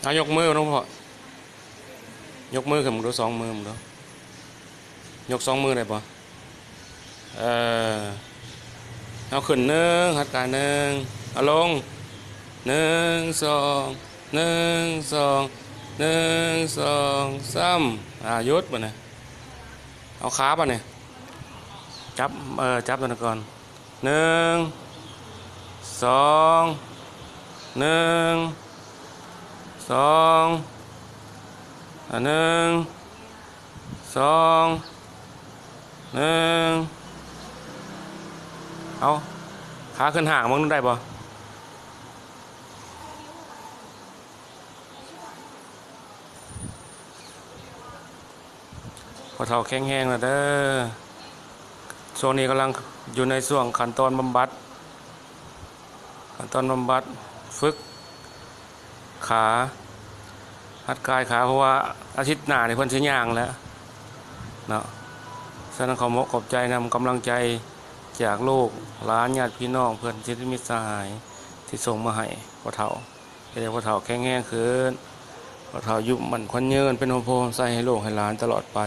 เอายกมือน้องพ่อยกมือขึ้นมึงดูสองมือมึงดูยกสองมือได้ปะเออเอาขึ้นหนึ่งหัดกายหนึ่งเอาลงหนึ่งสองหนึ่งสองหนึ่งสองสามหยุดป่ะเนี่ยเอาขาป่ะเนี่ยจับจับตัวนั้นก่อนหนึ่งสองหนึ่งสองหนึ่งสองหนึ่งเอาขาขึ้นห่างมึงได้ปะพอเท่าแข็งแห้งแล้วเด้อช่วงนี้กำลังอยู่ในช่วงขั้นตอนบำบัดฝึกขาหัดกายขาเพราะว่าอาทิตย์หน้าในเพิ่นสิย่างแล้วเนาะฉะนั้นขอมกขอบใจนำกำลังใจจากลูกหลานญาติพี่น้องเพื่อนชิดมิตรสหายที่ส่งมาให้พ่อเฒ่าให้พ่อเฒ่าแข็งแรงขึ้นพ่อเฒ่ายุบมันควันยืนเป็นโฮมโพใส่ให้ลูกให้หลานตลอดไป